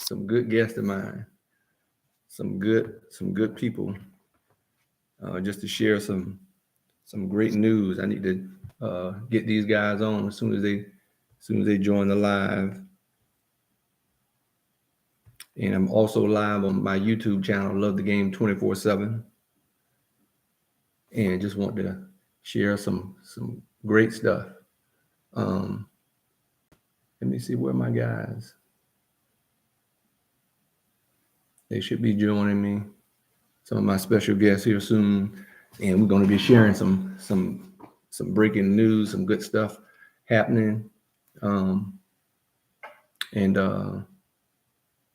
some good guests of mine, some good people, just to share some great news. I need to get these guys on as soon as they join the live. And I'm also live on my YouTube channel, Love the Game 24/7. And just want to share some great stuff. Let me see where my guys. They should be joining me. Some of my special guests here soon, and we're going to be sharing some breaking news, some good stuff happening.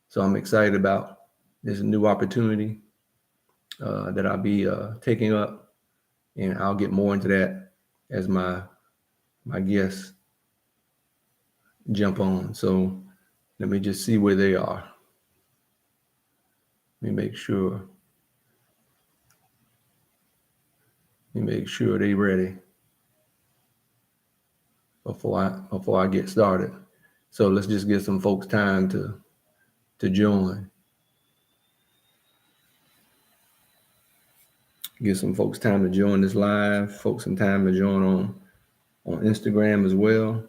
So I'm excited about this new opportunity that I'll be taking up, and I'll get more into that as my guests jump on. So let me just see where they are. Let me make sure. They're ready before I get started. So let's just give some folks time to join. Give some folks time to join this live. Folks some time to join on Instagram as well,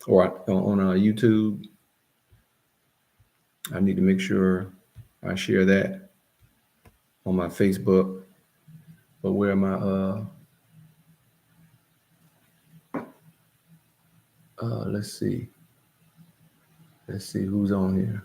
or on YouTube. I need to make sure I share that on my Facebook. But where am I? Let's see who's on here.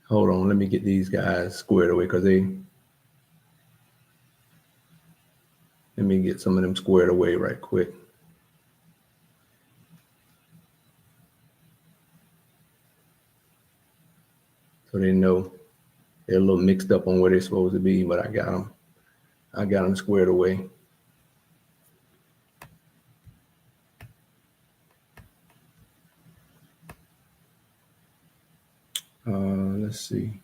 Hold on, let me get these guys squared away let me get some of them squared away right quick. So they know they're a little mixed up on where they're supposed to be, but I got them squared away. Let's see.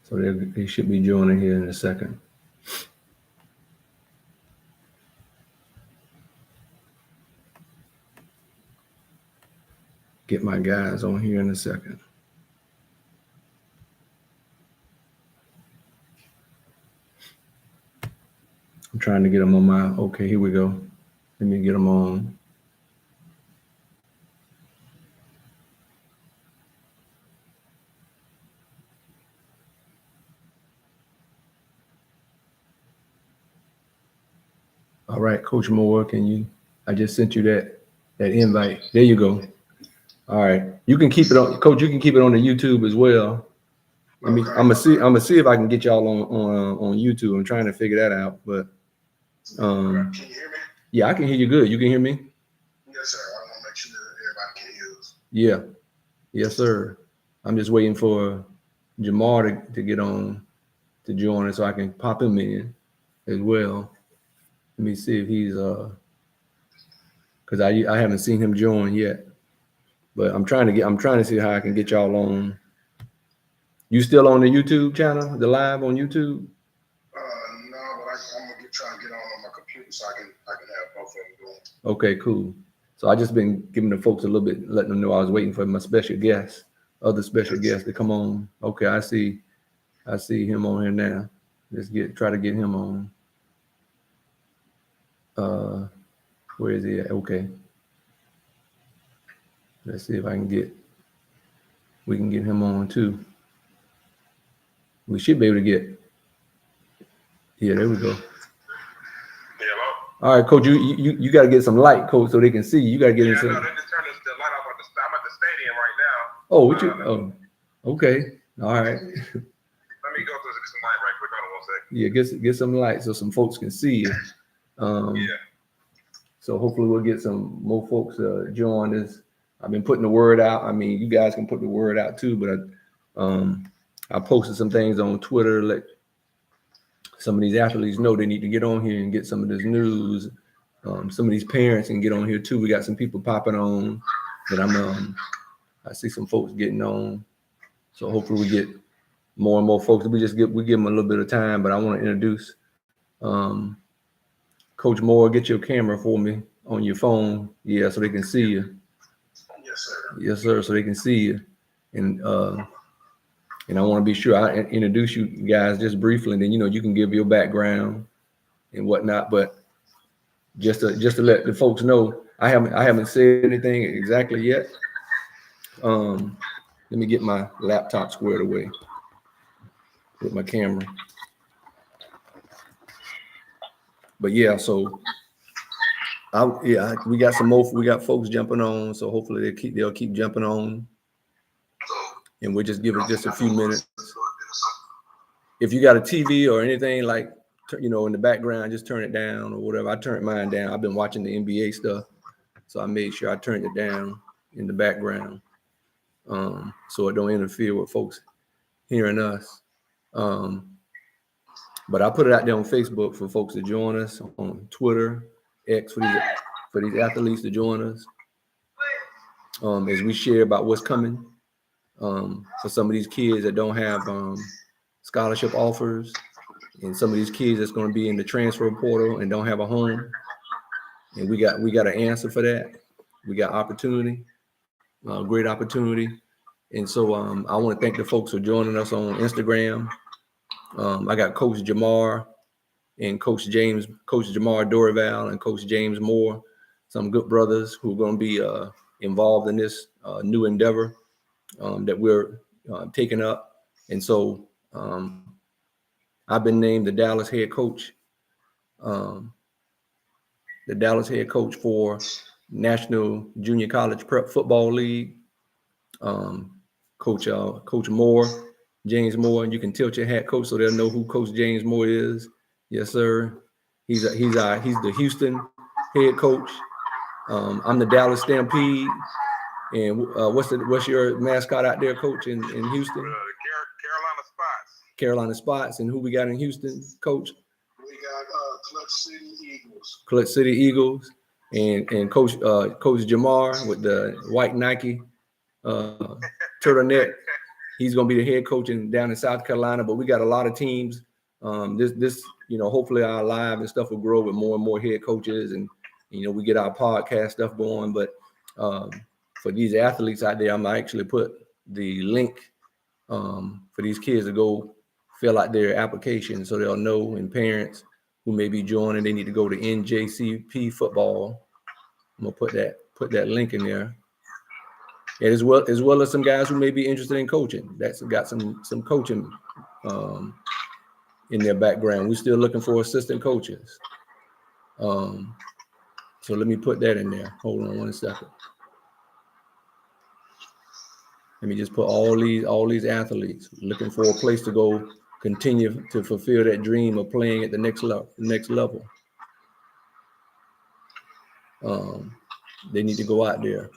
So they should be joining here in a second. Get my guys on here in a second. I'm trying to get them on my, okay, here we go. Let me get them on. All right, Coach Moore, I just sent you that invite. There you go. All right. You can keep it on, Coach, you can keep it on the YouTube as well. I'm gonna see if I can get y'all on YouTube. I'm trying to figure that out, but can you hear me? Yeah, I can hear you good. You can hear me? Yes, sir. I want to make sure that everybody can hear us. Yeah. Yes, sir. I'm just waiting for Jamar to get on to join us so I can pop him in as well. Let me see if he's because I haven't seen him join yet. But I'm trying to see how I can get y'all on. You still on the YouTube channel, the live on YouTube? No, but I'm gonna try to get on my computer so I can have both of them going. Okay, cool. So I just been giving the folks a little bit, letting them know I was waiting for my special guest, other special guests to come on. Okay, I see him on here now. Let's try to get him on. Where is he at? Okay. Let's see if we can get him on too. We should be able to get. Yeah, there we go. Hello? All right, Coach, you got to get some light, Coach, so they can see. You got to get in some. No, they just turned the light off. I'm at the stadium right now. Oh, okay. All right. Let me go through some light right quick. Hold on 1 second. Yeah, get some light so some folks can see you. Yeah. So hopefully we'll get some more folks join this. I've been putting the word out. I mean, you guys can put the word out too, but I posted some things on Twitter. Let some of these athletes know they need to get on here and get some of this news some of these parents can get on here too. We got some people popping on that I see some folks getting on. So hopefully we get more and more folks. We give them a little bit of time, but I want to introduce Coach Moore. Get your camera for me on your phone, yeah, so they can see you. Yes, sir. Yes, sir, so they can see you. And I want to be sure I introduce you guys just briefly, and then you can give your background and whatnot. But just to let the folks know, I haven't said anything exactly yet. Let me get my laptop squared away with my camera. But yeah, so we got some more. We got folks jumping on, so hopefully they'll keep jumping on, and we'll just give it just a few minutes. If you got a TV or anything like in the background, just turn it down or whatever. I turned mine down. I've been watching the NBA stuff, so I made sure I turned it down in the background, so it don't interfere with folks hearing us. But I put it out there on Facebook for folks to join us, on Twitter, X, for these athletes to join us, as we share about what's coming, for some of these kids that don't have scholarship offers, and some of these kids that's going to be in the transfer portal and don't have a home. And we got an answer for that. We got opportunity, great opportunity. And so I want to thank the folks for joining us on Instagram. I got Coach Jamar and Coach Jamar D.R.I.V.E.N and Coach James Moore, some good brothers who are going to be involved in this new endeavor that we're taking up. And so I've been named the Dallas head coach for National Junior College Prep Football League. Coach Moore, James Moore, and you can tilt your hat, Coach, so they'll know who Coach James Moore is. Yes, sir. He's the Houston head coach. I'm the Dallas Stampede. And what's your mascot out there, Coach, in Houston? Carolina Spots. Carolina Spots. And who we got in Houston, Coach? We got Clutch City Eagles. Clutch City Eagles. And Coach Jamar with the white Nike turtleneck. He's going to be the head coach down in South Carolina. But we got a lot of teams. This hopefully our live and stuff will grow with more and more head coaches, and we get our podcast stuff going. But for these athletes out there, I'm gonna actually put the link for these kids to go fill out their application, so they'll know, and parents who may be joining, they need to go to NJCP football. I'm gonna put that link in there, and as well as some guys who may be interested in coaching. That's got some coaching in their background. We're still looking for assistant coaches. So let me put that in there. Hold on 1 second. Let me just put all these athletes looking for a place to go, continue to fulfill that dream of playing at the next level. They need to go out there.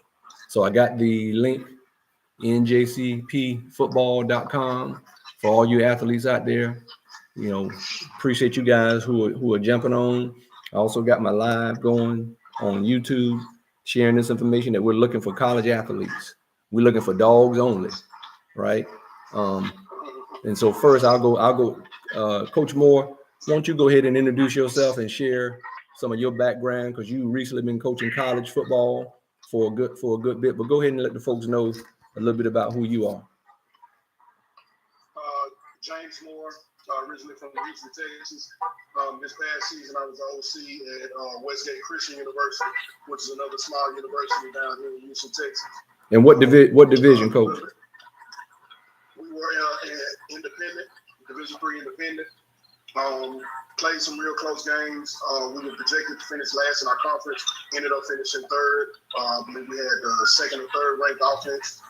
So I got the link, njcpfootball.com, for all you athletes out there. Appreciate you guys who are jumping on. I also got my live going on YouTube, sharing this information that we're looking for college athletes. We're looking for dogs only, right? And so first I'll go. Coach Moore, why don't you go ahead and introduce yourself and share some of your background, because you recently been coaching college football for a good bit. But go ahead and let the folks know a little bit about who you are. James Moore, originally from Houston, Texas. This past season, I was OC at Westgate Christian University, which is another small university down here in Houston, Texas. And what division, Coach? We were independent, Division III independent. Played some real close games. We were projected to finish last in our conference. Ended up finishing third. I believe we had the second or third ranked offense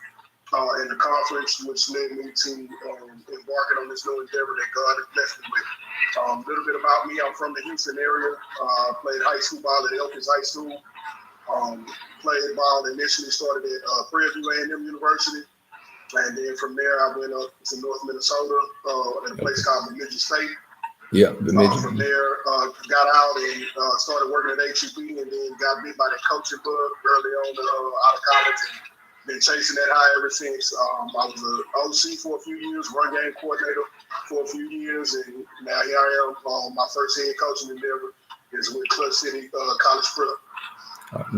in the conference, which led me to embarking on this new endeavor that God has blessed me with. A little bit about me: I'm from the Houston area. Played high school ball at Elkins High School. Played ball initially, started at Prairie View A&M University, and then from there I went up to North Minnesota at a place called Bemidji State. Yeah, the midget. From there, got out and started working at HEB, and then got bit by that coaching bug early on out of college, and been chasing that high ever since. I was an OC for a few years, run game coordinator for a few years, and now here I am. My first head coaching endeavor is with Clutch City College Prep.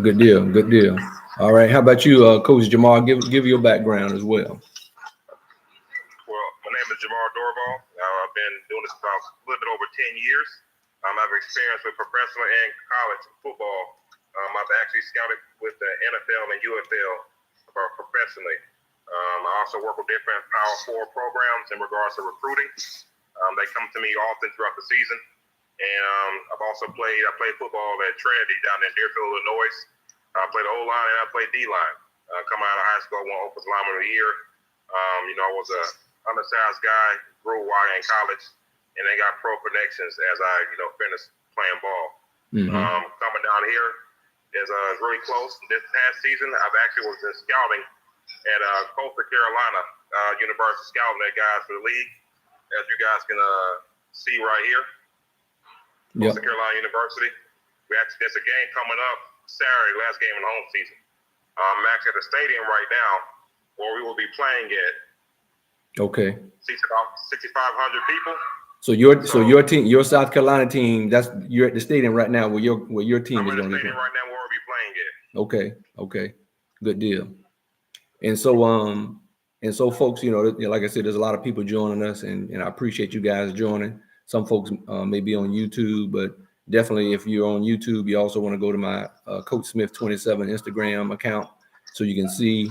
Good deal. Good deal. All right. How about you, Coach Jamar? Give your background as well. Well, my name is Jamar D.R.I.V.E.N. I've been doing this about a little bit over 10 years. I've experience with professional and college football. I've actually scouted with the NFL and UFL professionally. I also work with different Power 4 programs in regards to recruiting. They come to me often throughout the season. And I played football at Trinity down in Deerfield, Illinois. I played O-line and I played D-line. Coming out of high school, I won Offensive Lineman of the Year. I was a undersized guy, grew wide in college, and then got pro connections as I, finished playing ball. Mm-hmm. Coming down here is really close. This past season, I've actually was in scouting at Coastal Carolina University, scouting their guys for the league, as you guys can see right here. Coastal Carolina University. There's a game coming up Saturday, last game in the home season. I'm actually at the stadium right now where we will be playing at. Okay. Seats about 6,500 people. So your team, your South Carolina team, you're at the stadium right now where your team is going to be playing. Right now where we'll be playing at. Okay. Good deal. And so folks, like I said, there's a lot of people joining us, and I appreciate you guys joining. Some folks may be on YouTube, but definitely if you're on YouTube, you also want to go to my Coach Smith 27 Instagram account so you can see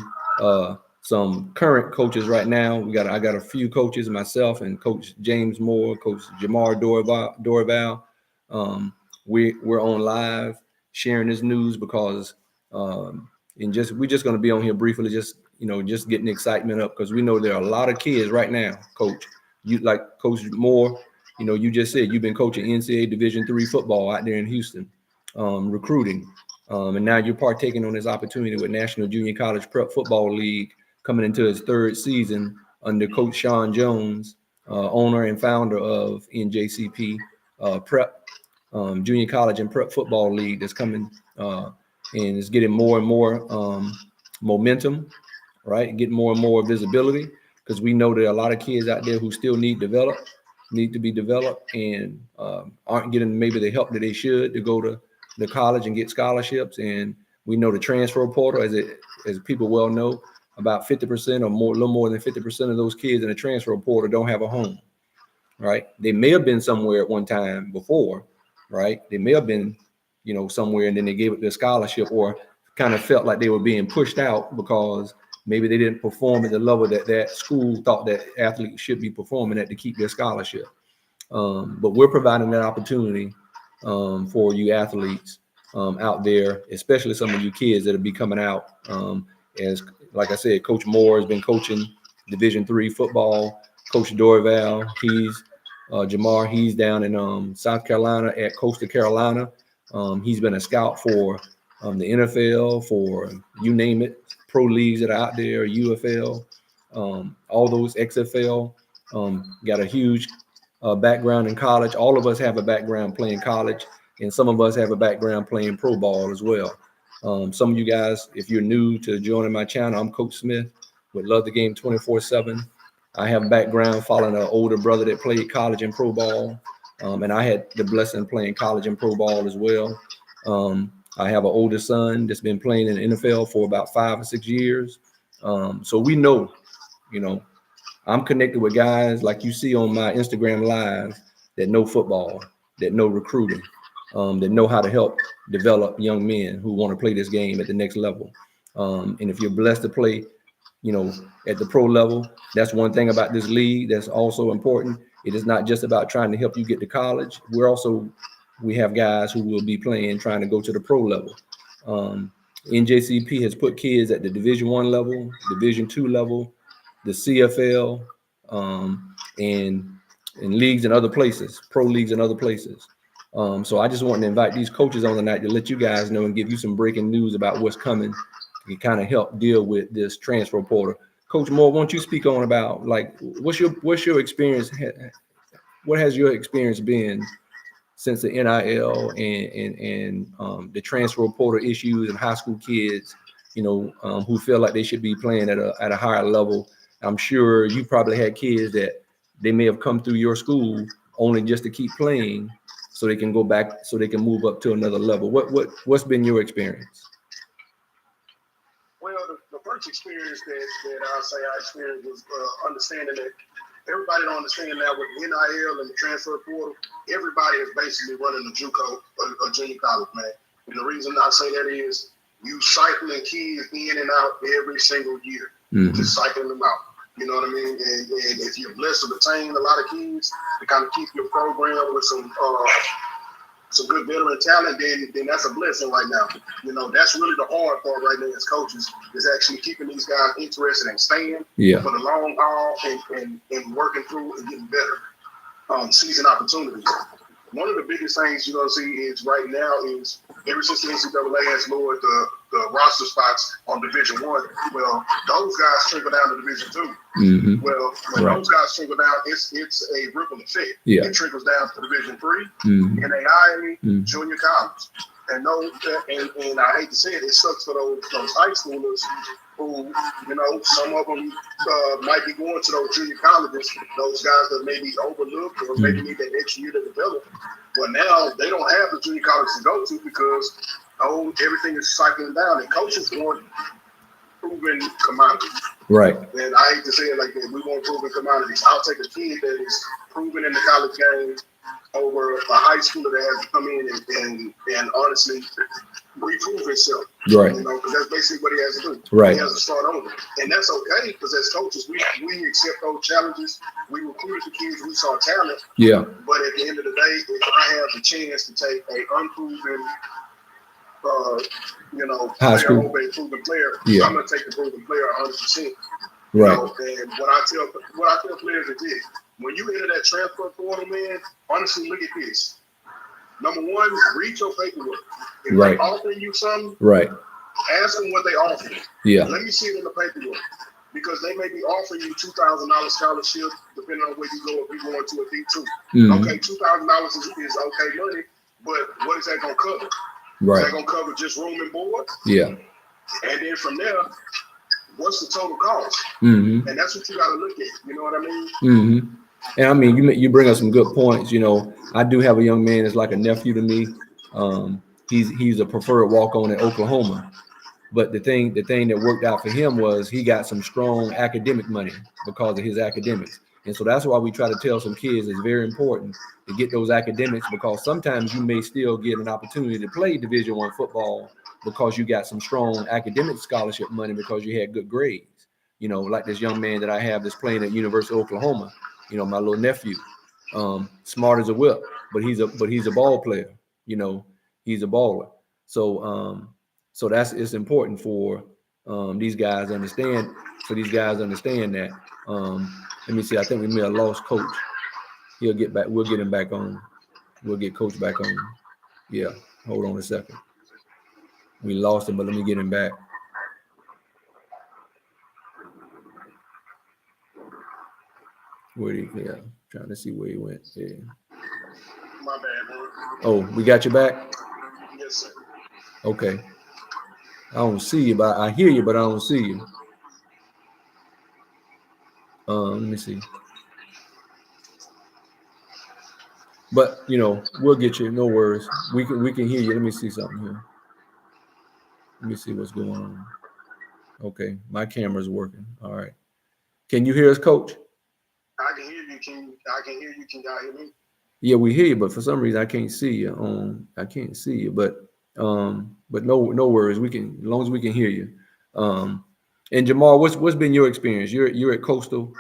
some current coaches right now. I got a few coaches, myself and Coach James Moore, Coach Jamar D.R.I.V.E.N. We're on live sharing this news because we're just going to be on here briefly, just getting excitement up, because we know there are a lot of kids right now, Coach. You like Coach Moore, you just said you've been coaching NCAA Division III football out there in Houston, recruiting, and now you're partaking on this opportunity with National Junior College Prep Football League coming into its third season under Coach Sean Jones, owner and founder of NJCP Prep Junior College and Prep Football League that's coming and it's getting more and more momentum, right? Getting more and more visibility, because we know there are a lot of kids out there who still need to be developed and aren't getting maybe the help that they should to go to the college and get scholarships. And we know the transfer portal, as people well know, about 50% or more, a little more than 50% of those kids in the transfer portal don't have a home, right? They may have been somewhere at one time before, right? They may have been, somewhere, and then they gave up their scholarship, or kind of felt like they were being pushed out because maybe they didn't perform at the level that school thought that athletes should be performing at to keep their scholarship. But we're providing that opportunity for you athletes out there, especially some of you kids that will be coming out. As like I said, Coach Moore has been coaching Division III football. Coach D.R.I.V.E.N, Jamar, he's down in South Carolina at Coastal Carolina. He's been a scout for the NFL, for you name it, pro leagues that are out there, UFL, all those XFL. Got a huge background in college. All of us have a background playing college, and some of us have a background playing pro ball as well. Some of you guys, if you're new to joining my channel, I'm Coach Smith with Love the Game 24/7. I have a background following an older brother that played college and pro ball, and I had the blessing of playing college and pro ball as well. I have an older son that's been playing in the NFL for about 5 or 6 years. So we know, I'm connected with guys like you see on my Instagram live that know football, that know recruiting, that know how to help develop young men who want to play this game at the next level. And if you're blessed to play, at the pro level, that's one thing about this league that's also important. It is not just about trying to help you get to college. We have guys who will be playing, trying to go to the pro level. NJCP has put kids at the Division I level, Division II level, the CFL, and leagues in other places, pro leagues in other places. So I just want to invite these coaches on tonight to let you guys know and give you some breaking news about what's coming to kind of help deal with this transfer portal. Coach Moore, why don't you speak on about, like, what's your experience what has your experience been since the NIL and the transfer portal issues and high school kids, who feel like they should be playing at a higher level? I'm sure you probably had kids that they may have come through your school only just to keep playing so they can go back, so they can move up to another level. What's been your experience? Well, the first experience that I'll say I experienced was understanding that everybody don't understand now with NIL and the transfer portal, everybody is basically running a JUCO or junior college, man. And the reason I say that is you cycling kids in and out every single year, just cycling them out. You know what I mean? And if you're blessed to retain a lot of kids to kind of keep your program with some good veteran talent, then that's a blessing right now. That's really the hard part right now as coaches, is actually keeping these guys interested in staying for the long haul and working through and getting better season opportunities. One of the biggest things you're going to see is right now is ever since the NCAA has lowered the roster spots on Division I, well, those guys trickle down to Division II. Well, when those guys trickle down, it's a ripple effect. It trickles down to Division III, NAIA, junior college. And I hate to say it, it sucks for those high schoolers who, some of them might be going to those junior colleges, those guys that may be overlooked or maybe need that extra year to develop. But now they don't have the junior college to go to because everything is cycling down, and coaches want proven commodities. Right. And I hate to say it like that. We want proven commodities. I'll take a kid that is proven in the college game over a high schooler that has to come in and honestly reprove himself. Right. Because that's basically what he has to do. Right. He has to start over. And that's okay, because as coaches, we accept those challenges. We recruited the kids, we saw talent. Yeah. But at the end of the day, if I have the chance to take a unproven high school proven player, I'm gonna take the proven player 100%. Right. And what I tell players is this: when you enter that transfer portal, man, honestly, look at this. Number one, read your paperwork. If they offering you something, ask them what they offer you. Yeah. Let me see it in the paperwork. Because they may be offering you $2,000 scholarship, depending on where you go, if you're going to a D2. Okay, $2,000 is okay money, but what is that gonna cover? Right. Is that gonna cover just room and board? Yeah. And then from there, what's the total cost? And that's what you got to look at. You know what I mean? And I mean, you bring up some good points. I do have a young man that's like a nephew to me. He's a preferred walk-on in Oklahoma. But the thing that worked out for him was he got some strong academic money because of his academics. And so that's why we try to tell some kids it's very important to get those academics, because sometimes you may still get an opportunity to play Division I football because you got some strong academic scholarship money because you had good grades. Like this young man that I have that's playing at University of Oklahoma, my little nephew, smart as a whip, but he's a ball player. He's a baller. So it's important for these guys to understand. That. Let me see. I think we may have lost Coach. He'll get back. We'll get him back on. We'll get Coach back on. Yeah. Hold on a second. We lost him, but let me get him back. Trying to see where he went. Yeah. My bad, bro. Oh, we got you back? Yes, sir. Okay. I don't see you, but I hear you, but I don't see you. Let me see. But we'll get you. No worries. We can hear you. Let me see something here. Let me see what's going on. Okay, my camera's working. All right. Can you hear us, Coach? I can hear you. I can hear you. Can y'all hear me? Yeah, we hear you, but for some reason I can't see you. I can't see you, but no worries. We can, as long as we can hear you. And Jamal, what's been your experience? You're at Coastal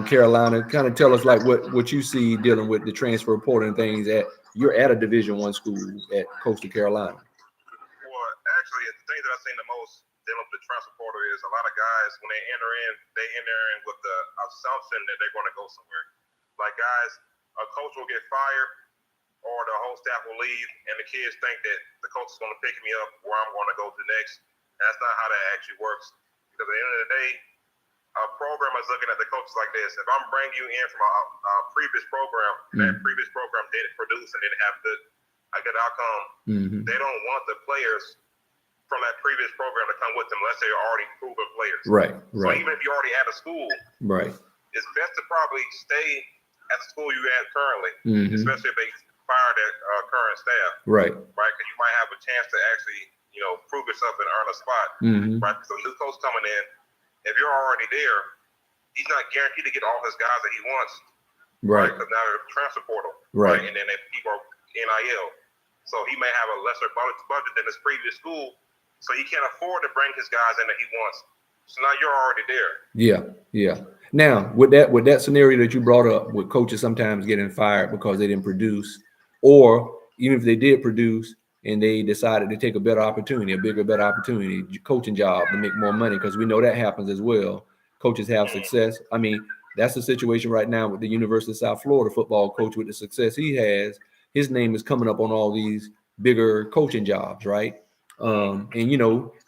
Carolina. Kind of tell us like what you see dealing with the transfer portal and things. You're at a Division I school at Coastal Carolina. Well, actually, the thing that I've seen the most dealing with the transfer portal is a lot of guys, when they enter in with the assumption that they're going to go somewhere. Like guys, a coach will get fired or the whole staff will leave, and the kids think that the coach is going to pick me up where I'm going to go to next. And that's not how that actually works. Because at the end of the day, a program is looking at the coaches like this. If I'm bringing you in from a previous program, that previous program didn't produce and didn't have a good outcome, they don't want the players from that previous program to come with them unless they're already proven players. Right. So even if you're already at a school, it's best to probably stay at the school you're at currently, especially if they fire their current staff. Right. Because you might have a chance to actually, prove yourself and earn a spot. Right. So new coach coming in, if you're already there, he's not guaranteed to get all his guys that he wants. Right. Because now they're transfer portal. Right. And then if people are NIL. So he may have a lesser budget than his previous school. So he can't afford to bring his guys in that he wants. So now you're already there. Yeah. Now, with that scenario that you brought up, with coaches sometimes getting fired because they didn't produce, or even if they did produce and they decided to take a better opportunity, better opportunity, coaching job to make more money, because we know that happens as well. Coaches have success. I mean, that's the situation right now with the University of South Florida football coach. With the success he has, his name is coming up on all these bigger coaching jobs, right? And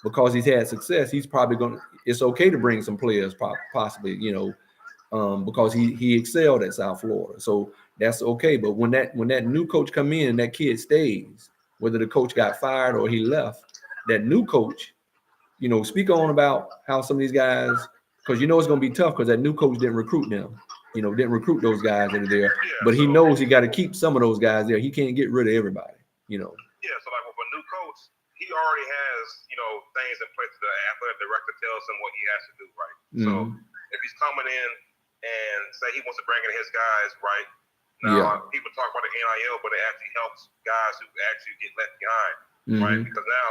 because he's had success, he's probably it's okay to bring some players possibly, because he excelled at South Florida. So that's okay. But when that new coach come in and that kid stays, whether the coach got fired or he left, that new coach, speak on about how some of these guys, because it's going to be tough because that new coach didn't recruit them, didn't recruit those guys that are there. But he knows he got to keep some of those guys there. He can't get rid of everybody, Yeah, so like with a new coach, he already has, things in place. The athletic director tells him what he has to do, right? So if he's coming in and say he wants to bring in his guys, right? Now, people talk about the NIL, but it actually helps guys who actually get left behind, right? Because now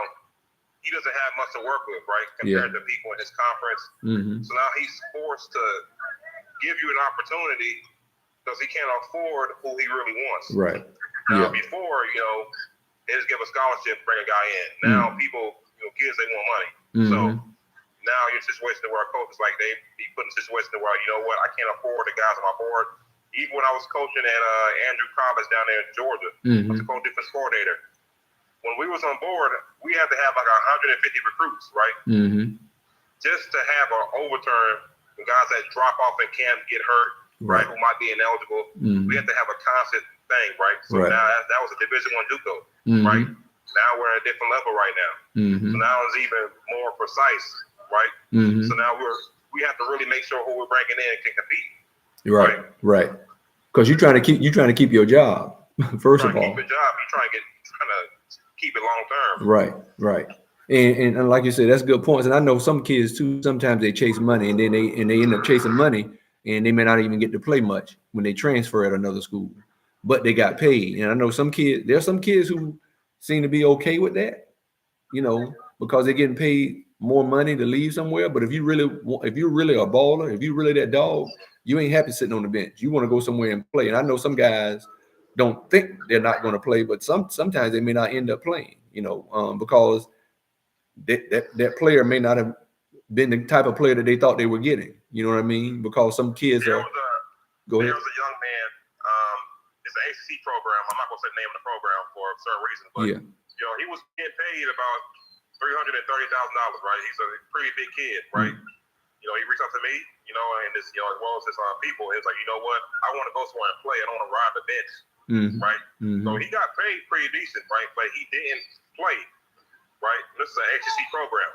he doesn't have much to work with, right? Compared to people in his conference. So now he's forced to give you an opportunity because he can't afford who he really wants. Right. Now, before, they just give a scholarship, bring a guy in. Now people, kids, they want money. So now you're in a situation where a coach is like, they be put in a situation where, I can't afford the guys on my board. Even when I was coaching at Andrew College down there in Georgia, I was a co-defense coordinator. When we was on board, we had to have like 150 recruits, right? Just to have an overturn, the guys that drop off and can't get hurt, right? Who might be ineligible. We have to have a constant thing, right? So now that was a Division I JUCO, right? Now we're at a different level right now. So now it's even more precise, right? So now we have to really make sure who we're bringing in can compete. Right. Because you're trying to keep your job. First of all, keep your job. You're trying to keep it long term. Right. And like you said, that's good points. And I know some kids too. Sometimes they chase money, and then they end up chasing money, and they may not even get to play much when they transfer at another school, but they got paid. And I know there's some kids who seem to be okay with that, because they're getting paid more money to leave somewhere. But if you're really a baller, if you're really that dog, you ain't happy sitting on the bench. You want to go somewhere and play. And I know some guys don't think they're not going to play, but sometimes they may not end up playing, because that player may not have been the type of player that they thought they were getting. You know what I mean? Because some kids Go ahead. There was a young man. It's an ACC program. I'm not going to say the name of the program for a certain reason, but he was getting paid about $330,000, right? He's a pretty big kid, right? He reached out to me, and this, as well as his people. He's like, what? I want to go somewhere and play. I don't want to ride the bench, right? So he got paid pretty decent, right? But he didn't play, right? This is an ACC program.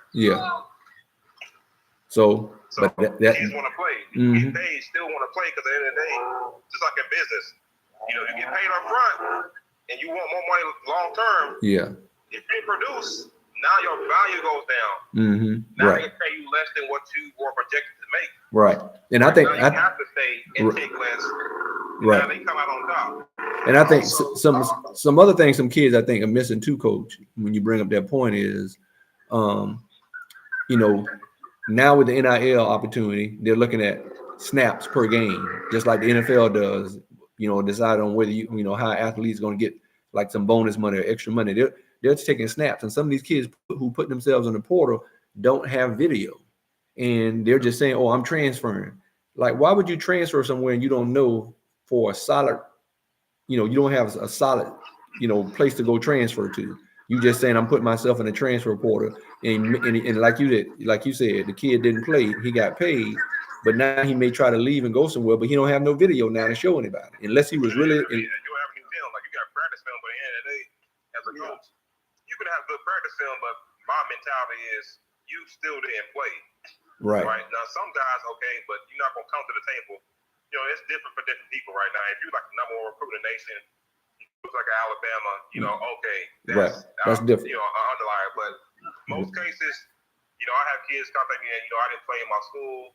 So but kids want to play. They still want to play because at the end of the day, just like in business, you get paid up front and you want more money long term. If you produce, now your value goes down. Now they pay you less than what you were projected to make. Right. And I think now you have to stay and take less. Now they come out on top. And I think some other things some kids I think are missing too, Coach, when you bring up that point is, now with the NIL opportunity, they're looking at snaps per game, just like the NFL does. Decide on whether how athletes going to get like some bonus money or extra money. They're taking snaps, and some of these kids who put themselves in the portal don't have video, and they're just saying, "Oh, I'm transferring." Like, why would you transfer somewhere and you don't know for a solid, you don't have a solid, place to go transfer to? You just saying, "I'm putting myself in a transfer portal," and like you said, the kid didn't play, he got paid, but now he may try to leave and go somewhere, but he don't have no video now to show anybody, unless he was really. You have new film, like you got practice film, but at the end of the day, as a coach, you can have good practice film, but my mentality is you still didn't play. Right. Right. Now, some guys, okay, but you're not going to come to the table. You know, it's different for different people right now. If you're like the number one recruit in the nation, you look like Alabama, you know, okay, that's different. You know, an underlier. But most cases, you know, I have kids contact me and, you know, I didn't play in my school.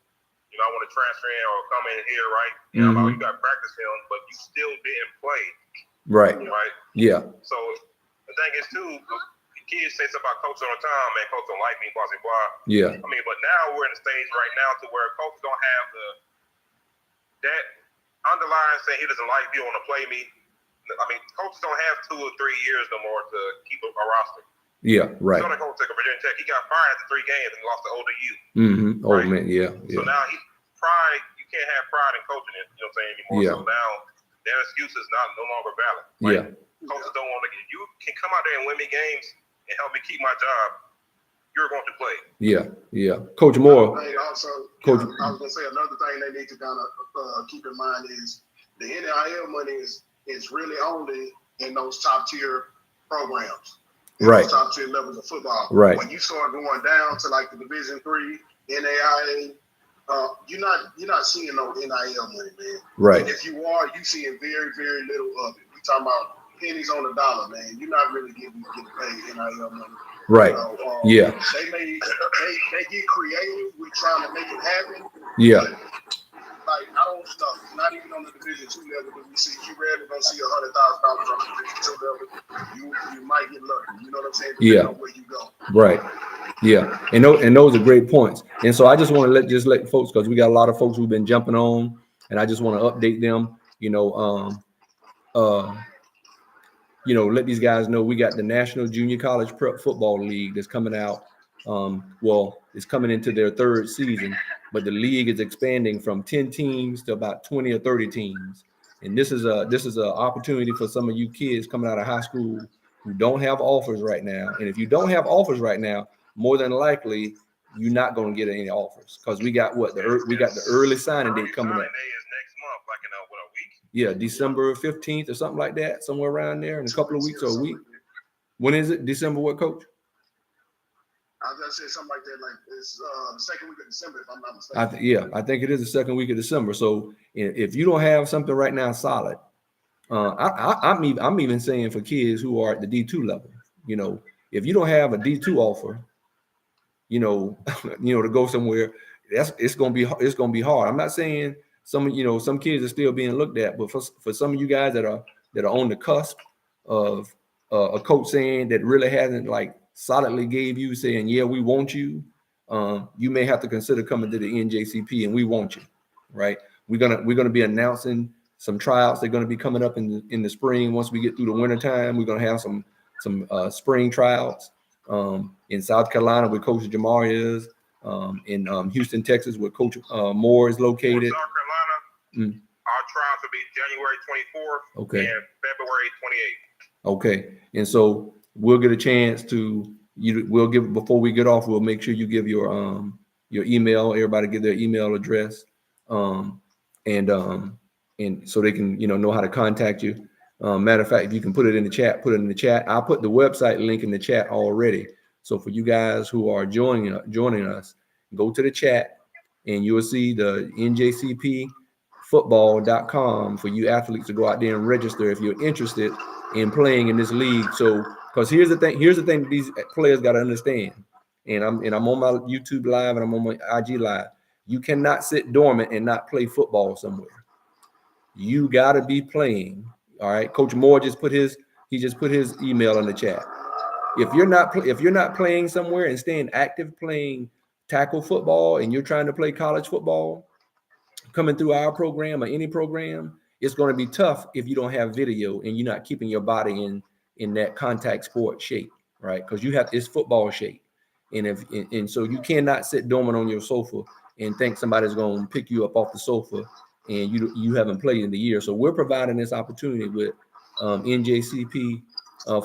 You know, I want to transfer in or come in here, right? You know, you got practice film, but you still didn't play. Right. Right. Yeah. So the thing is, too, kids say something about coach all the time, man, coach don't like me, blah, blah, blah. Yeah. I mean, but now we're in a stage right now to where coaches don't have that underlying saying he doesn't like me, want to play me. I mean, coaches don't have 2 or 3 years no more to keep a roster. Yeah, right. So the coach took a Virginia Tech, he got fired after 3 games and lost to ODU. Oh, right? man, yeah. So now pride, you can't have pride in coaching it, you know what I'm saying, anymore. Yeah. So now their excuse is no longer valid. Right? Yeah. Coaches don't want to get, you can come out there and win me games and help me keep my job. You're going to play. Yeah, yeah. Coach Moore. Also, Coach, I was going to say another thing they need to kind of keep in mind is the NIL money is really only in those top tier programs, right? Those top tier levels of football. Right. When you start going down to like the Division III, NAIA, you're not seeing no NIL money, man. Right. And if you are, you seeing very, very little of it. We talking about pennies on the dollar, man. You're not really getting paid NIL money. Right. You know, they get creative with trying to make it happen. Yeah. Like I don't know, not even on the Division II level, but you rarely gonna see $100,000 on the Division II level. You might get lucky. You know what I'm saying? Depending on where you go. Right. Yeah. And those are great points. And so I just want to let folks, because we got a lot of folks who've been jumping on, and I just want to update them. Let these guys know we got the National Junior College Prep Football League that's coming out. It's coming into their 3rd season, but the league is expanding from 10 teams to about 20 or 30 teams. And this is a opportunity for some of you kids coming out of high school who don't have offers right now. And if you don't have offers right now, more than likely you're not going to get any offers, because we got the early signing date coming up. Signing day is next month, like in a week? Yeah, December 15th or something like that, somewhere around there, in a couple of weeks or a week. When is it? December what, Coach? I was gonna say something like that. Like it's the 2nd week of December, if I'm not mistaken. I think it is the 2nd week of December. So if you don't have something right now solid, I'm even saying for kids who are at the D2 level, if you don't have a D2 offer, to go somewhere, it's gonna be hard. I'm not saying some kids are still being looked at, but for some of you guys that are on the cusp of a coach saying that really hasn't solidly gave you saying, yeah, we want you, you may have to consider coming to the NJCP, and we want you, right? We're gonna be announcing some tryouts. They're gonna be coming up in the spring. Once we get through the winter time, we're gonna have some spring tryouts in South Carolina, where Coach Jamar is, in Houston, Texas, where Coach Moore is located. South Carolina, our trials will be January 24th and February 28th. Okay, and so we'll get a chance to we'll give, before we get off, we'll make sure you give your email. Everybody give their email address, and so they can know how to contact you. Matter of fact, if you can put it in the chat, put it in the chat. I'll put the website link in the chat already. So for you guys who are joining us, go to the chat and you'll see the njcpfootball.com for you athletes to go out there and register if you're interested in playing in this league. So, because here's the thing that these players got to understand, and I'm on my YouTube live and I'm on my IG live. You cannot sit dormant and not play football somewhere. You got to be playing. All right, Coach Moore just put his email in the chat. If you're not playing somewhere and staying active playing tackle football, and you're trying to play college football, coming through our program or any program, it's going to be tough if you don't have video and you're not keeping your body in that contact sport shape, right? Because it's football shape, and so you cannot sit dormant on your sofa and think somebody's going to pick you up off the sofa and you haven't played in the year. So we're providing this opportunity with NJCP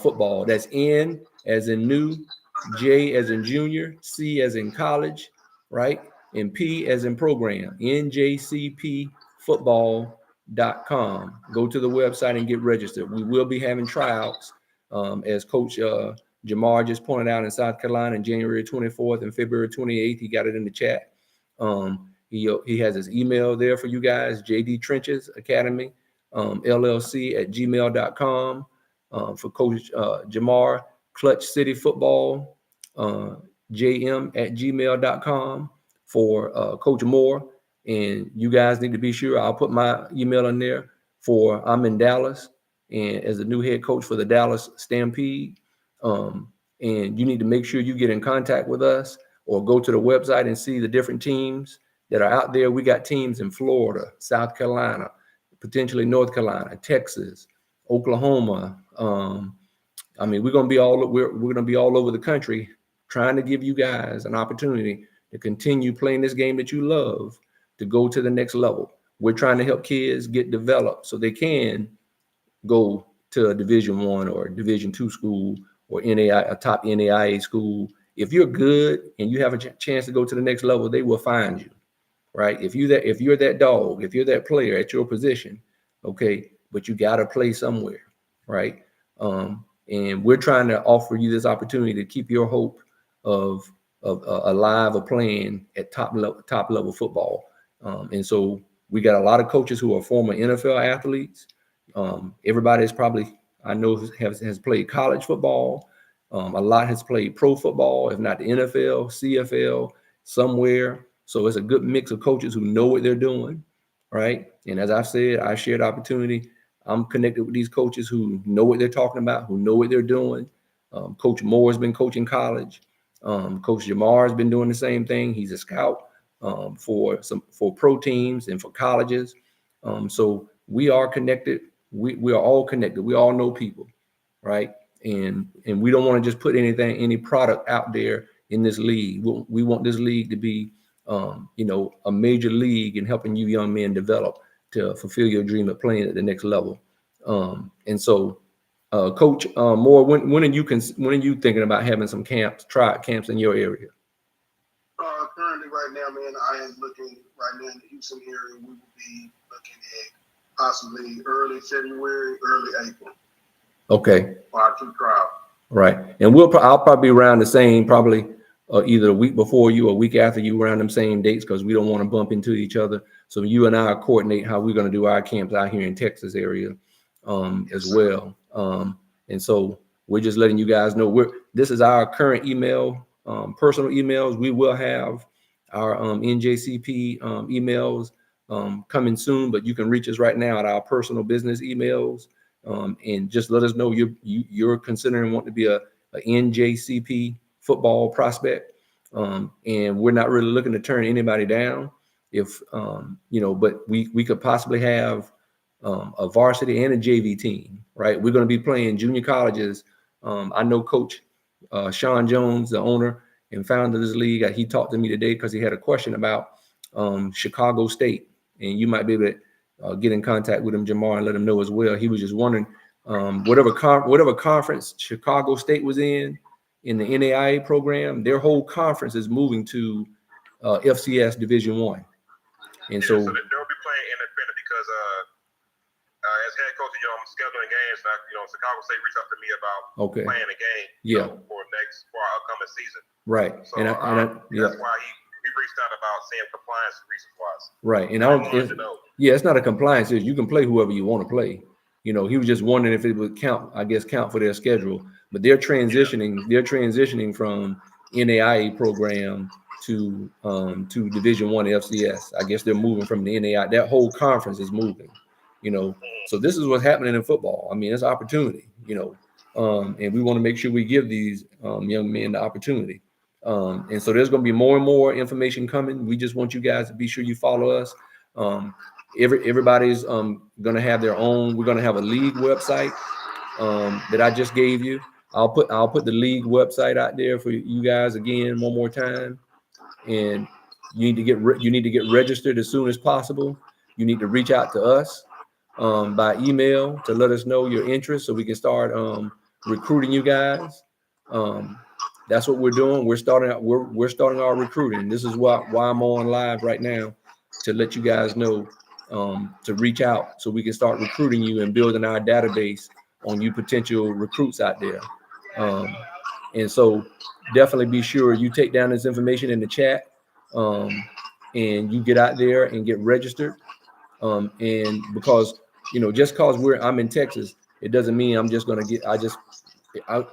football. That's N as in new, J as in junior, C as in college, right? and P as in program, njcpfootball.com. Go to the website and get registered. We will be having tryouts, as Coach Jamar just pointed out, in South Carolina in January 24th and February 28th. He got it in the chat. He has his email there for you guys, JD Trenches Academy, LLC@gmail.com. For Coach Jamar, Clutch City Football, jm@gmail.com. For Coach Moore. And you guys need to be sure, I'll put my email in there I'm in Dallas and as a new head coach for the Dallas Stampede. And you need to make sure you get in contact with us or go to the website and see the different teams that are out there. We got teams in Florida, South Carolina, potentially North Carolina, Texas, Oklahoma. I mean, we're gonna be all over the country trying to give you guys an opportunity to continue playing this game that you love, to go to the next level. We're trying to help kids get developed so they can go to a Division I or Division II school or a top NAIA school. If you're good and you have a chance to go to the next level, they will find you, right? If you're that dog, if you're that player at your position, okay, but you got to play somewhere, right? And we're trying to offer you this opportunity to keep your hope of alive or playing at top level football. And so we got a lot of coaches who are former NFL athletes. Everybody is probably, I know, has played college football. A lot has played pro football, if not the NFL, CFL, somewhere. So it's a good mix of coaches who know what they're doing, right? And as I said, I shared opportunity. I'm connected with these coaches who know what they're talking about, who know what they're doing. Coach Moore has been coaching college. Coach Jamar has been doing the same thing. He's a scout for pro teams and for colleges. So we are connected. We are all connected. We all know people, right? And we don't want to just put any product out there in this league. We want this league to be, a major league in helping you young men develop to fulfill your dream of playing at the next level. And so, Coach Moore, when are you thinking about having some tryout camps in your area? Currently, right now, man, I am looking right now in the Houston area. We will be looking at possibly early February, early April. Okay. For our two trials. Right, and I'll probably be around the same, probably either a week before you or a week after you, around them same dates, because we don't want to bump into each other. So you and I coordinate how we're going to do our camps out here in Texas area as well. And so we're just letting you guys know this is our current email, personal emails. We will have our NJCP emails coming soon, but you can reach us right now at our personal business emails. And just let us know you're considering wanting to be a NJCP football prospect. And we're not really looking to turn anybody down. But we could possibly have a varsity and a JV team, right? We're going to be playing junior colleges. I know Coach Sean Jones, the owner and founder of this league, he talked to me today because he had a question about Chicago State, and you might be able to get in contact with him, Jamar, and let him know as well. He was just wondering whatever conference Chicago State was in the NAIA program, their whole conference is moving to FCS Division I. And so they'll be playing independent because as head coach, I'm scheduling games. Chicago State reached out to me about playing a game for our upcoming season. Right. So that's why he reached out about saying compliance reasons wise. Right. And it's not a compliance issue. You can play whoever you want to play. He was just wondering if it would count for their schedule. But they're transitioning from NAIA program to Division I FCS. I guess they're moving from the NAIA. That whole conference is moving. So this is what's happening in football. I mean, it's opportunity, and we want to make sure we give these young men the opportunity. And so there's going to be more and more information coming. We just want you guys to be sure you follow us. Everybody's going to have their own. We're going to have a league website that I just gave you. I'll put the league website out there for you guys again one more time. And you need to get registered as soon as possible. You need to reach out to us by email to let us know your interest so we can start recruiting you guys. that's what we're doing. We're starting our recruiting. This is why I'm on live right now, to let you guys know, to reach out so we can start recruiting you and building our database on you potential recruits out there. And so definitely be sure you take down this information in the chat, and you get out there and get registered. And because, just cause I'm in Texas, it doesn't mean I'm just going to get,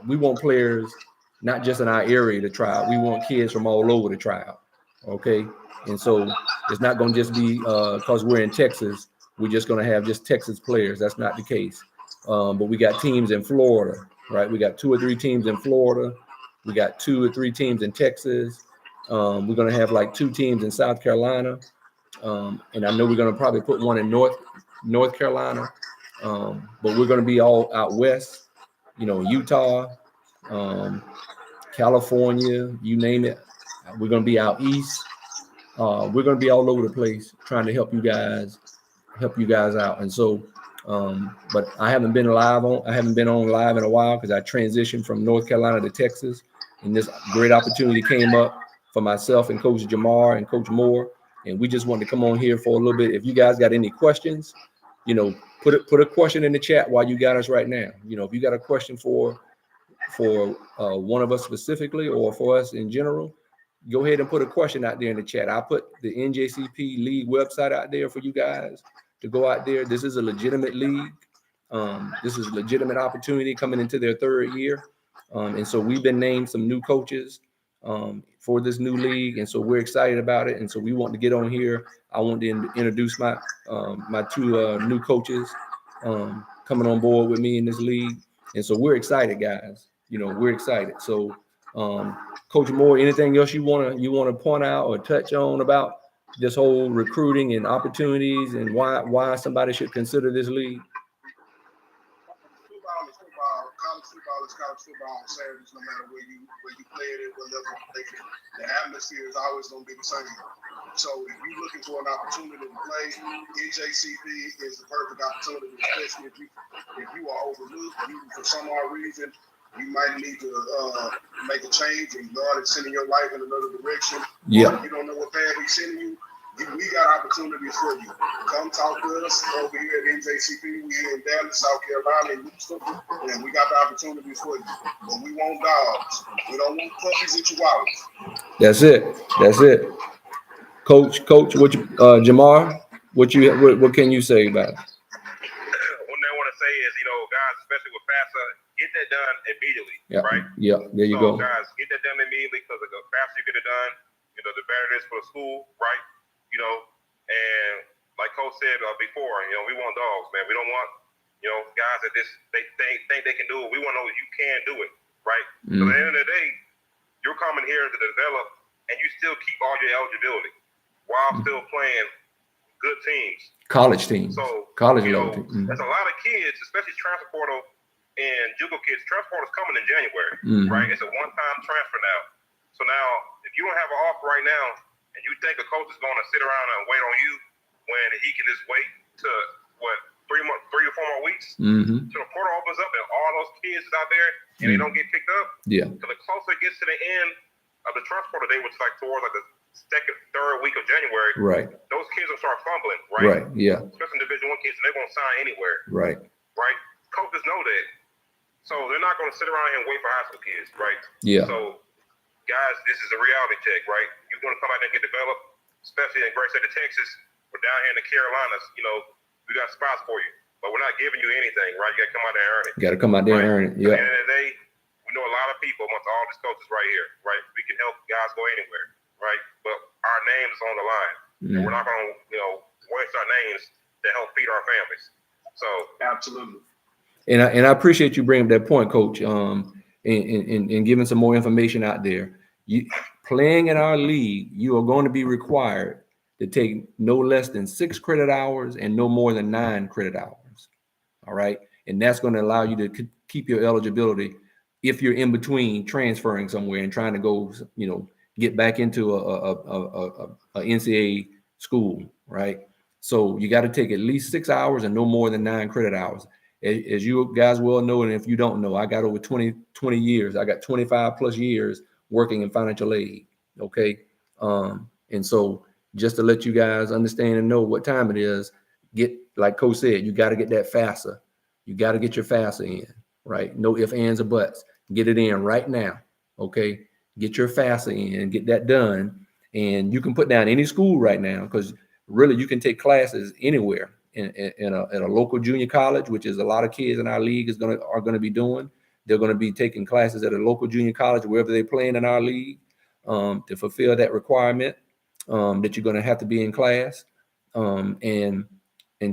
we want players, not just in our area to try out. We want kids from all over to try out. Okay. And so it's not going to just be, cause we're in Texas, we're just going to have just Texas players. That's not the case. But we got teams in Florida, right? We got 2 or 3 teams in Florida. We got 2 or 3 teams in Texas. We're going to have like 2 teams in South Carolina. And I know we're going to probably put one in North Carolina. But we're going to be all out west, Utah, California, you name it. We're going to be out east. We're going to be all over the place trying to help you guys out. And so, but I haven't been on live in a while because I transitioned from North Carolina to Texas, and this great opportunity came up for myself and Coach Jamar and Coach Moore. And we just wanted to come on here for a little bit. If you guys got any questions, put a question in the chat while you got us right now. If you got a question for one of us specifically or for us in general, go ahead and put a question out there in the chat. I put the NJCP League website out there for you guys to go out there. This is a legitimate league. This is a legitimate opportunity coming into their 3rd year. And so we've been named some new coaches for this new league. And so we're excited about it. And so we want to get on here. I want to introduce my 2 new coaches coming on board with me in this league. And so we're excited, guys. We're excited. So Coach Moore, anything else you want to point out or touch on about this whole recruiting and opportunities and why somebody should consider this league? Football is football. College football is college football on Saturdays, no matter where you play it, what level you play it. The atmosphere is always going to be the same. So if you're looking for an opportunity to play, NJCP is the perfect opportunity, especially if you are overlooked, for some odd reason, you might need to make a change and God is sending your life in another direction. Yeah. Or you don't know what path He's sending you. We got opportunities for you. Come talk to us over here at NJCP. We're here in Dallas, South Carolina, and Houston, and we got the opportunities for you. But we want dogs. We don't want puppies and chihuahuas. That's it. Coach, what you, Jamar, what can you say about it? One thing I want to say is, guys, especially with FAFSA, get that done immediately, right? Yeah, there you go. Guys, get that done immediately because the faster you get it done, the better it is for the school, right? And like Coach said before, we want dogs, man. We don't want, guys that they think they can do it. We want to know you can do it, right? So at the end of the day, you're coming here to develop, and you still keep all your eligibility while still playing good teams. College teams. So, college level teams. There's a lot of kids, especially transfer portal and JUCO kids. Transfer portal is coming in January, right? It's a one-time transfer now. So now, if you don't have an offer right now, and you think a coach is going to sit around and wait on you when he can just wait to 3 or 4 more weeks till the portal opens up and all those kids is out there and they don't get picked up. Yeah. So the closer it gets to the end of the transfer portal day, which is like towards like the 2nd, 3rd week of January, right? Those kids will start fumbling, right? Right. Yeah. Especially Division I kids, and they won't sign anywhere. Right. Right. Coaches know that, so they're not going to sit around here and wait for high school kids, right? Yeah. So, guys, this is a reality check, right? You're going to come out and get developed, especially in great state of Texas. We're down here in the Carolinas. We got spots for you, but we're not giving you anything, right? You got to come out there and earn it. You got to come out there and earn it. Yeah. At the end of the day, we know a lot of people amongst all these coaches right here, right? We can help guys go anywhere, right? But our name is on the line, and we're not going to, waste our names to help feed our families. So absolutely. And I appreciate you bringing up that point, Coach. And giving some more information out there. You playing in our league, you are going to be required to take no less than 6 credit hours and no more than 9 credit hours. All right. And that's going to allow you to keep your eligibility if you're in between transferring somewhere and trying to go, get back into a NCAA school. Right. So you got to take at least 6 hours and no more than 9 credit hours. as you guys well know, and if you don't know, I got over 20 years. I got 25 plus years working in financial aid. Okay. And so just to let you guys understand and know what time it is, get, like Coach said, you got to get that FAFSA. You got to get your FAFSA in, right? No ifs, ands, or buts. Get it in right now. Okay. Get your FAFSA in, get that done. And you can put down any school right now, because really you can take classes anywhere in a local junior college, which is a lot of kids in our league are gonna be doing. They're going to be taking classes at a local junior college, wherever they're playing in our league, to fulfill that requirement, that you're going to have to be in class. And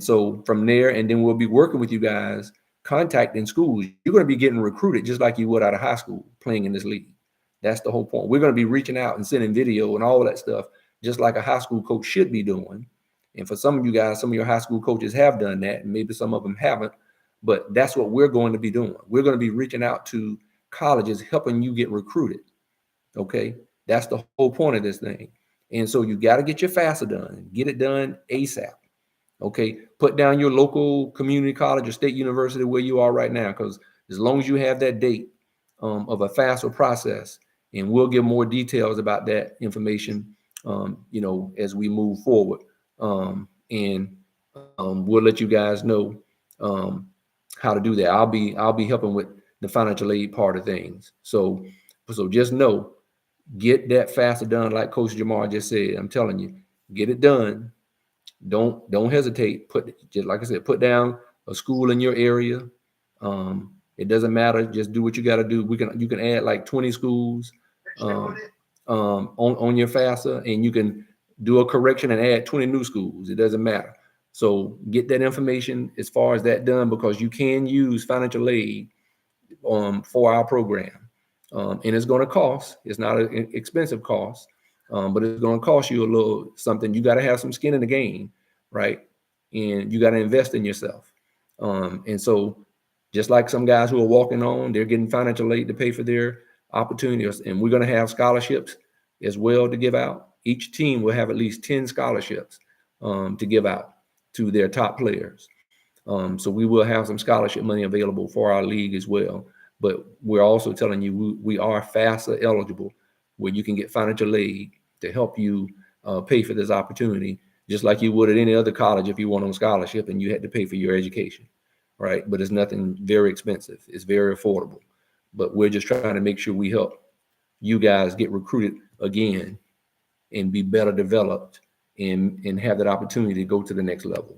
so from there, and then we'll be working with you guys, contacting schools. You're going to be getting recruited just like you would out of high school playing in this league. That's the whole point. We're going to be reaching out and sending video and all that stuff, just like a high school coach should be doing. And for some of you guys, some of your high school coaches have done that, and maybe some of them haven't, but that's what we're going to be doing. We're going to be reaching out to colleges, helping you get recruited. Okay. That's the whole point of this thing. And so you got to get your FAFSA done, get it done ASAP. Okay. Put down your local community college or state university where you are right now, because as long as you have that date of a FAFSA process, and we'll give more details about that information, as we move forward. And we'll let you guys know how to do that. I'll be helping with the financial aid part of things. So just know, get that FAFSA done, like Coach Jamar just said. I'm telling you, get it done. Don't hesitate. Just like I said, put down a school in your area. It doesn't matter. Just do what you got to do. You can add like 20 schools on your FAFSA, and you can do a correction and add 20 new schools. It doesn't matter. So get that information as far as that done, because you can use financial aid for our program. And it's going to cost. It's not an expensive cost, but it's going to cost you a little something. You got to have some skin in the game, right? And you got to invest in yourself. And so just like some guys who are walking on, they're getting financial aid to pay for their opportunities. And we're going to have scholarships as well to give out. Each team will have at least 10 scholarships to give out to their top players. So we will have some scholarship money available for our league as well. But we're also telling you we are FAFSA eligible, where you can get financial aid to help you pay for this opportunity, just like you would at any other college if you went on scholarship and you had to pay for your education, right? But it's nothing very expensive. It's very affordable. But we're just trying to make sure we help you guys get recruited again and be better developed and have that opportunity to go to the next level.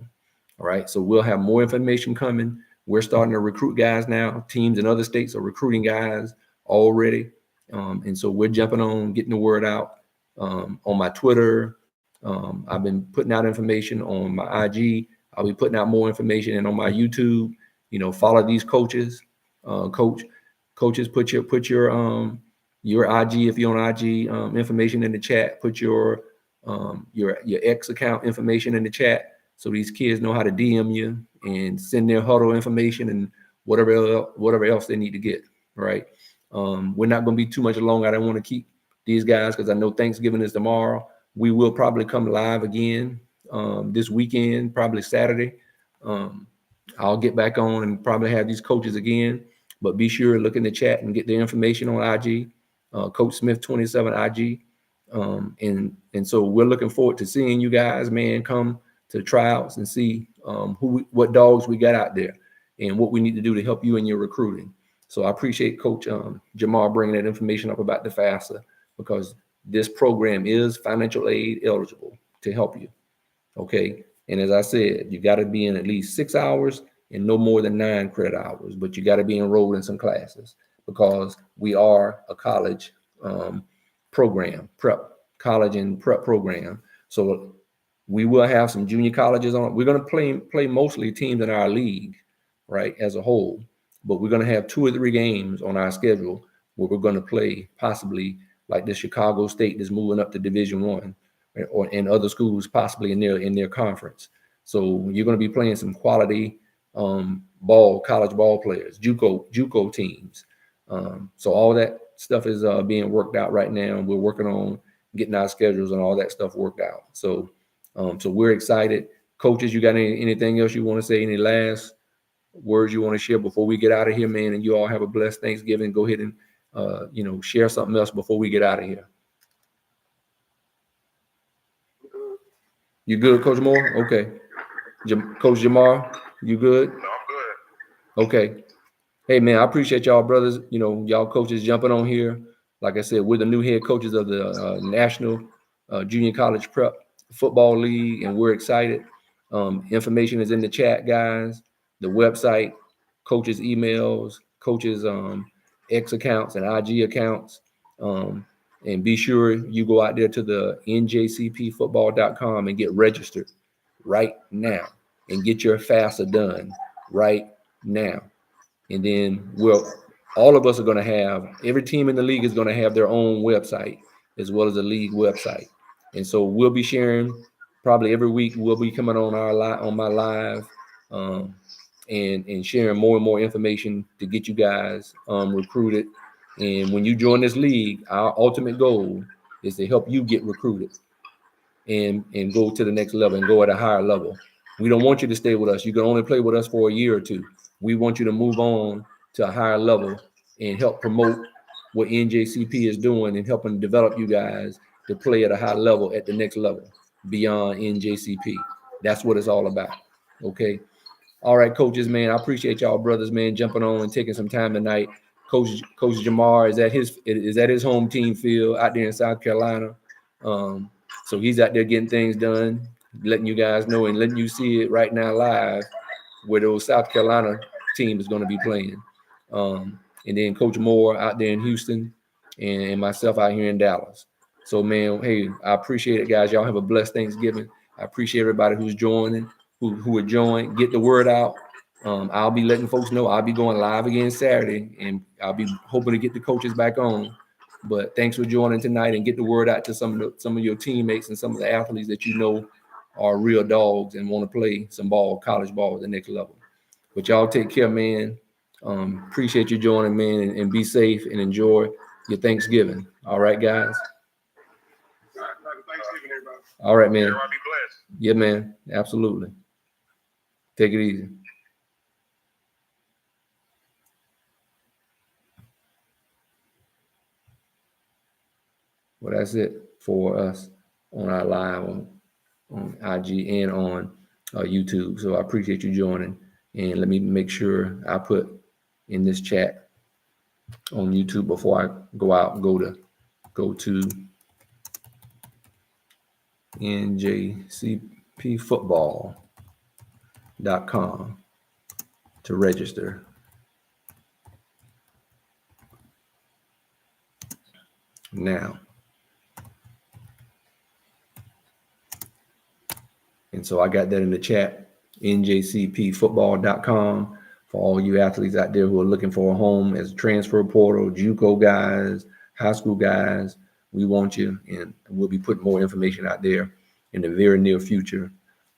All right. So we'll have more information coming. We're starting to recruit guys now. Teams in other states are recruiting guys already. And so we're jumping on, getting the word out on my Twitter. I've been putting out information on my IG. I'll be putting out more information, and on my YouTube. Follow these coaches. Coaches, put your IG, if you're on IG, information in the chat. Put your X account information in the chat, so these kids know how to DM you and send their huddle information and whatever else they need to get. Right. We're not going to be too much longer. I don't want to keep these guys, because I know Thanksgiving is tomorrow. We will probably come live again this weekend, probably Saturday. I'll get back on and probably have these coaches again. But be sure to look in the chat and get the information on IG, Coach Smith 27 IG. And so we're looking forward to seeing you guys, man, come to the tryouts and see what dogs we got out there and what we need to do to help you in your recruiting. So I appreciate Coach Jamar bringing that information up about the FAFSA, because this program is financial aid eligible to help you. Okay. And as I said, you got to be in at least 6 hours and no more than 9 credit hours, but you got to be enrolled in some classes, because we are a college program, college and prep program. So we will have some junior colleges on. We're going to play mostly teams in our league, right, as a whole, but we're going to have 2 or 3 games on our schedule where we're going to play, possibly like the Chicago State is moving up to Division I, or in other schools possibly in their conference. So you're going to be playing some quality college ball players, JUCO teams. So all that stuff is being worked out right now, and we're working on getting our schedules and all that stuff worked out. So we're excited. Coaches, you got anything else you want to say? Any last words you want to share before we get out of here, man? And you all have a blessed Thanksgiving. Go ahead and share something else before we get out of here. You good, Coach Moore? Okay. Coach Jamar, you good? No, I'm good. Okay. Hey, man, I appreciate y'all, brothers. Y'all coaches jumping on here. Like I said, we're the new head coaches of the National Junior College Prep Football League, and we're excited. Information is in the chat, guys. The website, coaches' emails, coaches' X accounts and IG accounts. And be sure you go out there to the njcpfootball.com and get registered right now and get your FAFSA done right now. And then all of us are going to have, every team in the league is going to have their own website as well as the league website. And so we'll be sharing probably every week. We'll be coming on my live and sharing more and more information to get you guys recruited. And when you join this league, our ultimate goal is to help you get recruited and go to the next level and go at a higher level. We don't want you to stay with us. You can only play with us for a year or two. We want you to move on to a higher level and help promote what NJCP is doing and helping develop you guys to play at a high level at the next level beyond NJCP. That's what it's all about. Okay. All right, coaches, man. I appreciate y'all, brothers, man, jumping on and taking some time tonight. Coach Jamar is at his home team field out there in South Carolina. So he's out there getting things done, letting you guys know and letting you see it right now live where those South Carolina team is going to be playing. And then Coach Moore out there in Houston and myself out here in Dallas. So, man, hey, I appreciate it, guys. Y'all have a blessed Thanksgiving. I appreciate everybody who's joining, who would join, get the word out. I'll be letting folks know I'll be going live again Saturday, and I'll be hoping to get the coaches back on. But thanks for joining tonight and get the word out to some of your teammates and some of the athletes that you know are real dogs and want to play some ball, college ball at the next level. But y'all take care, man. Appreciate you joining, man, and be safe and enjoy your Thanksgiving. All right, guys. Thanksgiving, everybody. All right, man. Everybody be blessed. Yeah, man. Absolutely. Take it easy. Well, that's it for us on our live on IG and on YouTube. So I appreciate you joining. And let me make sure I put in this chat on YouTube before I go out, go to njcpfootball.com to register. Now. And so I got that in the chat, njcpfootball.com, for all you athletes out there who are looking for a home as a transfer portal, JUCO guys, high school guys. We want you, and we'll be putting more information out there in the very near future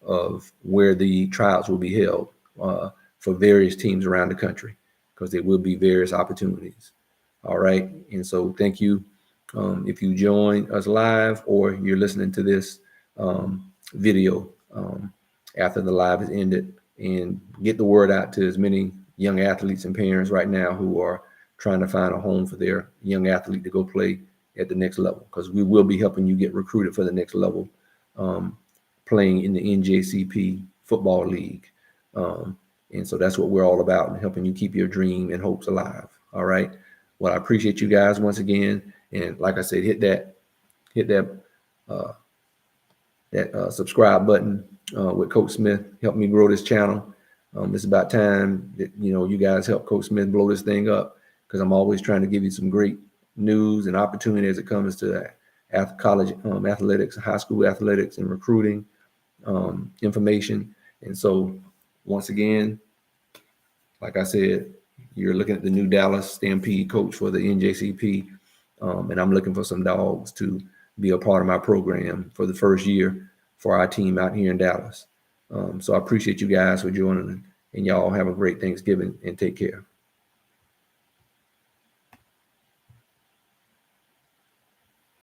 of where the tryouts will be held for various teams around the country, because there will be various opportunities. All right. And so thank you. If you join us live or you're listening to this video after the live is ended, and get the word out to as many young athletes and parents right now who are trying to find a home for their young athlete to go play at the next level, because we will be helping you get recruited for the next level, playing in the NJCP Football League. And so that's what we're all about, helping you keep your dream and hopes alive. All right. Well, I appreciate you guys once again. And like I said, hit that subscribe button with Coach Smith. Help me grow this channel. It's about time that you guys help Coach Smith blow this thing up, because I'm always trying to give you some great news and opportunity as it comes to college athletics, high school athletics, and recruiting information. And so once again, like I said, you're looking at the new Dallas Stampede coach for the NJCP, and I'm looking for some dogs to be a part of my program for the first year for our team out here in Dallas. So I appreciate you guys for joining, and y'all have a great Thanksgiving and take care.